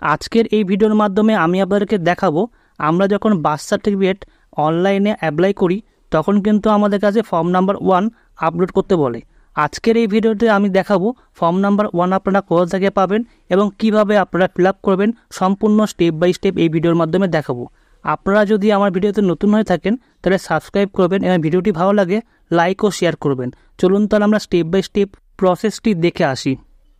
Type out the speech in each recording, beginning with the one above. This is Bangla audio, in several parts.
আজকের এই ভিডিওর মাধ্যমে আমি আপনাদেরকে দেখাবো আমরা যখন বার্থ সার্টিফিকেট অনলাইনে অ্যাপ্লাই করি তখন কিন্তু আমাদের কাছে ফর্ম নাম্বার 1 আপলোড করতে বলে। আজকের এই ভিডিওতে আমি দেখাবো ফর্ম নাম্বার 1 আপনারা কোথা থেকে পাবেন এবং কিভাবে আপনারা ফিল আপ করবেন, সম্পূর্ণ স্টেপ বাই স্টেপ এই ভিডিওর মাধ্যমে দেখাবো। আপনারা যদি আমার ভিডিওতে নতুন হয়ে থাকেন তাহলে সাবস্ক্রাইব করবেন এবং ভিডিওটি ভালো লাগে লাইক ও শেয়ার করবেন। চলুন তাহলে আমরা স্টেপ বাই স্টেপ প্রসেসটি দেখে আসি।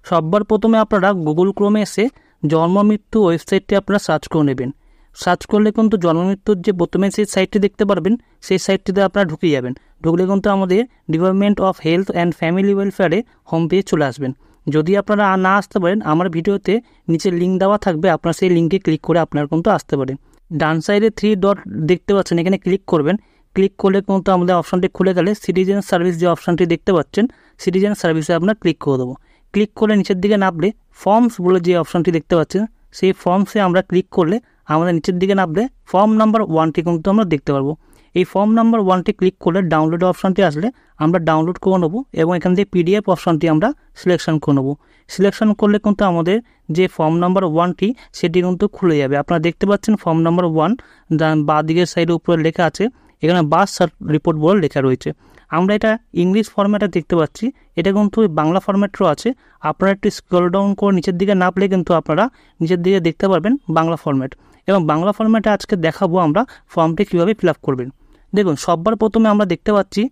সবার প্রথমে আপনারা গুগল ক্রোমে এসে জন্ম মৃত্যু ওয়েবসাইটটি আপনারা সার্চ করে নেবেন। সার্চ করলে কিন্তু জন্ম মৃত্যুর যে প্রথমে সেই সাইটটি দেখতে পারবেন, সেই সাইটটিতে আপনারা ঢুকে যাবেন। ঢুকলে কিন্তু আমাদের department of health and family ওয়েলফেয়ারে হোম পেজে চলে আসবেন। যদি আপনারা না আসতে পারেন, আমার ভিডিওতে নিচে লিঙ্ক দেওয়া থাকবে, আপনারা সেই লিঙ্কে ক্লিক করে আপনারা কিন্তু আসতে পারেন। ডান সাইডে 3 ডট দেখতে পাচ্ছেন, এখানে ক্লিক করবেন। ক্লিক করলে কিন্তু আমাদের অপশানটি খুলে গেলে সিটিজেন সার্ভিস যে অপশানটি দেখতে পাচ্ছেন, সিটিজেন সার্ভিসে আপনারা ক্লিক করে দেবো। ক্লিক করলে নিচের দিকে নামলে ফর্মস বলে যে অপশানটি দেখতে পাচ্ছেন, সেই ফর্মসে আমরা ক্লিক করলে আমাদের নিচের দিকে নামলে ফর্ম নাম্বার 1টি কিন্তু আমরা দেখতে পারবো। এই ফর্ম নাম্বার 1টি ক্লিক করলে ডাউনলোড অপশানটি আসলে আমরা ডাউনলোড করে নেবো এবং এখান থেকে পিডিএফ অপশানটি আমরা সিলেকশন করে নেবো। সিলেকশন করলে কিন্তু আমাদের যে ফর্ম নাম্বার 1টি সেটি কিন্তু খুলে যাবে। আপনারা দেখতে পাচ্ছেন ফর্ম নাম্বার 1 বাঁ দিকের সাইডের উপরে লেখা আছে, এখানে বার্থ রিপোর্ট বলে লেখা রয়েছে। আমরা এটা ইংলিশ ফরম্যাটে দেখতে পাচ্ছি, এটা কিন্তু বাংলা ফরম্যাটও আছে। আপনারা একটু স্ক্রল ডাউন করে নিচের দিকে নামলে কিন্তু আপনারা নিচের দিকে দেখতে পারবেন বাংলা ফরম্যাট। এবং বাংলা ফরম্যাটে আজকে দেখাবো আমরা ফর্মটি কীভাবে ফিল আপ করবেন। দেখুন, সবার প্রথমে আমরা দেখতে পাচ্ছি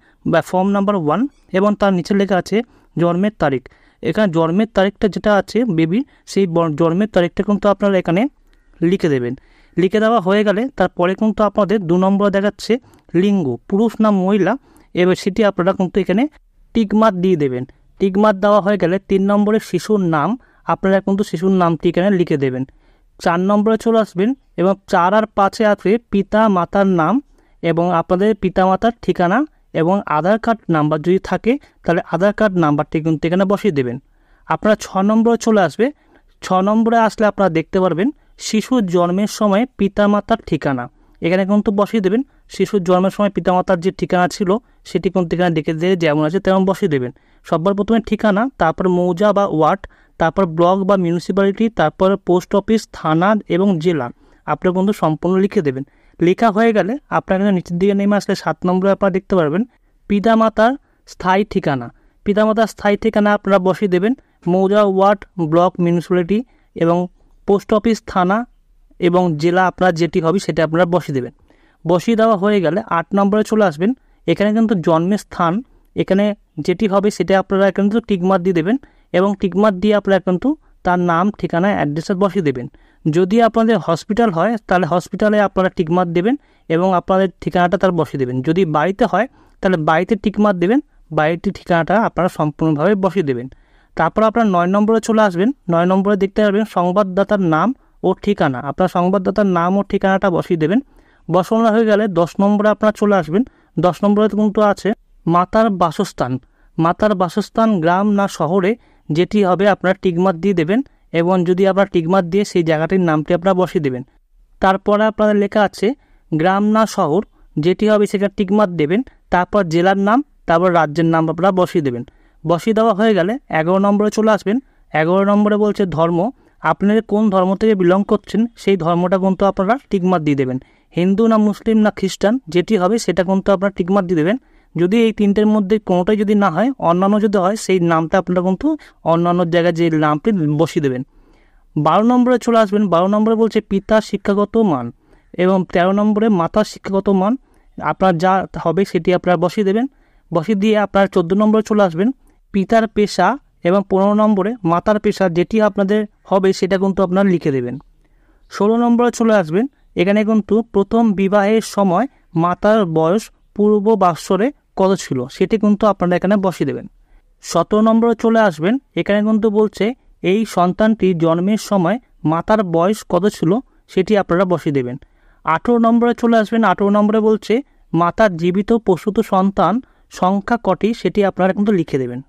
ফর্ম নাম্বার 1 এবং তার নিচে লেখা আছে জন্মের তারিখ। এখানে জন্মের তারিখটা যেটা আছে বেবির, সেই জন্মের তারিখটা কিন্তু আপনারা এখানে লিখে দেবেন। লিখে দেওয়া হয়ে গেলে তারপরে কিন্তু আপনাদের 2 নম্বরে দেখাচ্ছে লিঙ্গ, পুরুষ না মহিলা, এবার সেটি আপনারা কিন্তু এখানে টিকমার্ক দিয়ে দেবেন। টিকমার্ক দেওয়া হয়ে গেলে 3 নম্বরে শিশুর নাম, আপনারা কিন্তু শিশুর নামটি এখানে লিখে দেবেন। 4 নম্বরে চলে আসবেন এবং 4 আর 5-এ আছে পিতা মাতার নাম এবং আপনাদের পিতা মাতার ঠিকানা এবং আধার কার্ড নাম্বার যদি থাকে তাহলে আধার কার্ড নাম্বারটি কিন্তু এখানে বসিয়ে দেবেন। আপনারা 6 নম্বরে চলে আসবে। 6 নম্বরে আসলে আপনারা দেখতে পারবেন শিশুর জন্মের সময় পিতামাতার ঠিকানা, এখানে কিন্তু বসিয়ে দেবেন। শিশুর জন্মের সময় পিতামাতার যে ঠিকানা ছিল সেটি কিন্তু এখানে দেখে দিয়ে যেমন আছে তেমন বসিয়ে দেবেন। সবার প্রথমে ঠিকানা, তারপর মৌজা বা ওয়ার্ড, তারপর ব্লক বা মিউনিসিপ্যালিটি, তারপর পোস্ট অফিস, থানা এবং জেলা আপনারা কিন্তু সম্পূর্ণ লিখে দেবেন। লেখা হয়ে গেলে আপনারা নিচের দিকে নেমে আসলে 7 নম্বরে আপনারা দেখতে পারবেন পিতামাতার স্থায়ী ঠিকানা। পিতামাতার স্থায়ী ঠিকানা আপনারা বসিয়ে দেবেন। মৌজা, ওয়ার্ড, ব্লক, মিউনিসিপ্যালিটি এবং পোস্ট অফিস, থানা এবং জেলা আপনার যেটি হবে সেটা আপনারা বসিয়ে দেবেন। বসিয়ে দেওয়া হয়ে গেলে 8 নম্বরে চলে আসবেন। এখানে কিন্তু জন্মের স্থান, এখানে যেটি হবে সেটা আপনারা কিন্তু টিকমার্ক দিয়ে দেবেন এবং টিকমার্ক দিয়ে আপনারা কিন্তু তার নাম, ঠিকানা, অ্যাড্রেসে বসিয়ে দেবেন। যদি আপনাদের হসপিটাল হয় তাহলে হসপিটালে আপনারা টিকমার্ক দেবেন এবং আপনাদের ঠিকানাটা তার বসিয়ে দেবেন। যদি বাড়িতে হয় তাহলে বাড়িতে টিকমার্ক দেবেন, বাড়িটির ঠিকানাটা আপনারা সম্পূর্ণভাবে বসিয়ে দেবেন। তারপর আপনারা 9 নম্বরে চলে আসবেন। 9 নম্বরে দেখতে পারবেন সংবাদদাতার নাম ও ঠিকানা, আপনার সংবাদদাতার নাম ও ঠিকানাটা বসিয়ে দেবেন। বসানো হয়ে গেলে 10 নম্বরে আপনারা চলে আসবেন। 10 নম্বরে কিন্তু আছে মাতার বাসস্থান। মাতার বাসস্থান গ্রাম না শহরে যেটি হবে আপনারা টিকমার্ক দিয়ে দেবেন এবং যদি আপনারা টিকমার্ক দিয়ে সেই জায়গাটির নামটি আপনারা বসিয়ে দেবেন। তারপরে আপনাদের লেখা আছে গ্রাম না শহর, যেটি হবে সেখানে টিকমার্ক দেবেন। তারপর জেলার নাম, তারপর রাজ্যের নাম আপনারা বসিয়ে দেবেন। বসিয়ে দেওয়া হয়ে গেলে 11 নম্বরে চলে আসবেন। 11 নম্বরে বলছে ধর্ম, আপনাদের কোন ধর্ম থেকে বিলং করছেন সেই ধর্মটা কিন্তু আপনারা টিকমার্ক দিয়ে দেবেন। হিন্দু না মুসলিম না খ্রিস্টান যেটি হবে সেটা কিন্তু আপনারা টিকমার্ক দিয়ে দেবেন। যদি এই 3টের মধ্যে কোনোটাই যদি না হয়, অন্যান্য যদি হয়, সেই নামটা আপনারা কিন্তু অন্যান্য জায়গায় যে নামটি বসিয়ে দেবেন। 12 নম্বরে চলে আসবেন। 12 নম্বরে বলছে পিতার শিক্ষাগত মান এবং 13 নম্বরে মাতার শিক্ষাগত মান, আপনার যা হবে সেটি আপনারা বসিয়ে দেবেন। বসিয়ে দিয়ে আপনারা 14 নম্বরে চলে আসবেন পিতার পেশা এবং 15 নম্বরে মাতার পেশা যেটি আপনাদের হবে সেটা কিন্তু আপনারা লিখে দেবেন। 16 নম্বরে চলে আসবেন। এখানে কিন্তু প্রথম বিবাহের সময় মাতার বয়স পূর্ব বাৎসরে কত ছিল সেটি কিন্তু আপনারা এখানে বসিয়ে দেবেন। 17 নম্বরে চলে আসবেন। এখানে কিন্তু বলছে এই সন্তানটি জন্মের সময় মাতার বয়স কত ছিল সেটি আপনারা বসিয়ে দেবেন। 18 নম্বরে চলে আসবেন। 18 নম্বরে বলছে মাতার জীবিত প্রসূত সন্তান সংখ্যা কটি সেটি আপনারা কিন্তু লিখে দেবেন।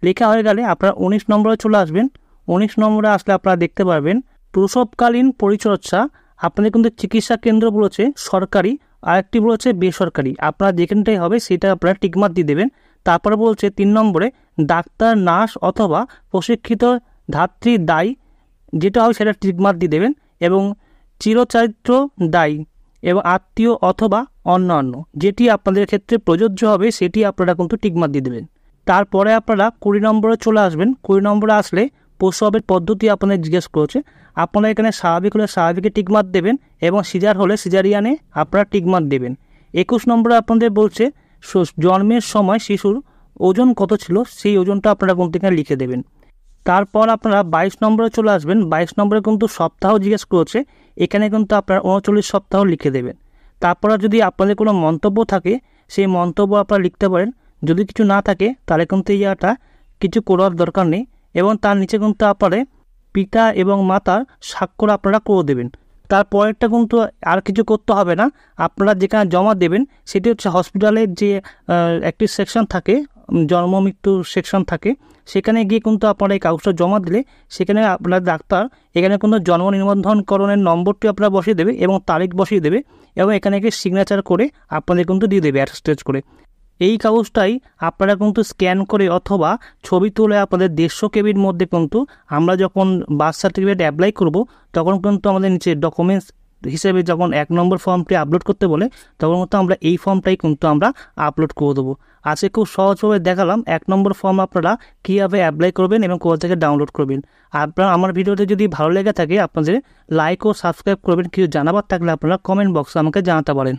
লেখা হয়ে গেলে আপনারা 19 নম্বরে চলে আসবেন। 19 নম্বরে আসলে আপনারা দেখতে পারবেন প্রসবকালীন পরিচর্যা, আপনাদের কিন্তু চিকিৎসা কেন্দ্র বলেছে সরকারি, আরেকটি বলেছে বেসরকারি, আপনারা যেখানটাই হবে সেটা আপনারা টিকমার্ক দিয়ে দেবেন। তারপরে বলছে 3 নম্বরে ডাক্তার, নার্স অথবা প্রশিক্ষিত ধাত্রী দায়ী যেটা হবে সেটা টিকমার্ক দিয়ে দেবেন। এবং চিরচরিত্র দায়ী এবং আত্মীয় অথবা অন্যান্য যেটি আপনাদের ক্ষেত্রে প্রযোজ্য হবে সেটি আপনারা কিন্তু টিকমার্ক দিয়ে দেবেন। তারপরে আপনারা 20 নম্বরে চলে আসবেন। 20 নম্বরে আসলে প্রসবের পদ্ধতি আপনাদের জিজ্ঞেস করেছে। আপনারা এখানে স্বাভাবিক হলে স্বাভাবিকে টিকমার্ক দেবেন এবং সিজার হলে সিজারিয়ানে আপনারা টিকমার্ক দেবেন। 21 নম্বরে আপনাদের বলছে জন্মের সময় শিশুর ওজন কত ছিল, সেই ওজনটা আপনারা কিন্তু এখানে লিখে দেবেন। তারপর আপনারা 22 নম্বরে চলে আসবেন। 22 নম্বরে কিন্তু সপ্তাহ জিজ্ঞেস করেছে, এখানে কিন্তু আপনারা 39 সপ্তাহ লিখে দেবেন। তারপরে যদি আপনাদের কোনো মন্তব্য থাকে সেই মন্তব্য আপনারা লিখতে পারেন। যদি কিছু না থাকে তাহলে কিন্তু এই জায়গাটা কিছু করার দরকার নেই। এবং তার নিচে কিন্তু আপনারা পিতা এবং মাতার স্বাক্ষর আপনারা করে দেবেন। তারপরেরটা কিন্তু আর কিছু করতে হবে না। আপনারা যেখানে জমা দেবেন সেটি হচ্ছে হসপিটালের যে একটি সেকশন থাকে, জন্ম মৃত্যু সেকশন থাকে, সেখানে গিয়ে কিন্তু আপনারা এই কাগজটা জমা দিলে সেখানে আপনার ডাক্তার এখানে কিন্তু জন্ম নিবন্ধনকরণের নম্বরটি আপনারা বসিয়ে দেবে এবং তারিখ বসিয়ে দেবে এবং এখানে গিয়ে সিগনেচার করে আপনাদের কিন্তু দিয়ে দেবে অ্যাটাস্টেজ করে। এই কাগজটাই আপনারা কিন্তু স্ক্যান করে অথবা ছবি তুলে আপনাদের 150 কেবির মধ্যে কিন্তু আমরা যখন বার্থ সার্টিফিকেট অ্যাপ্লাই করব তখন কিন্তু আমাদের নিচে ডকুমেন্টস হিসেবে যখন 1 নম্বর ফর্মটি আপলোড করতে বলে তখন কিন্তু আমরা এই ফর্মটাই কিন্তু আমরা আপলোড করে দেবো। আজকে খুব সহজভাবে দেখালাম 1 নম্বর ফর্ম আপনারা কীভাবে অ্যাপ্লাই করবেন এবং কোথা থেকে ডাউনলোড করবেন। আপনারা আমার ভিডিওতে যদি ভালো লেগে থাকে আপনাদের লাইক ও সাবস্ক্রাইব করবেন। কিছু জানাবার থাকলে আপনারা কমেন্ট বক্সে আমাকে জানাতে পারেন।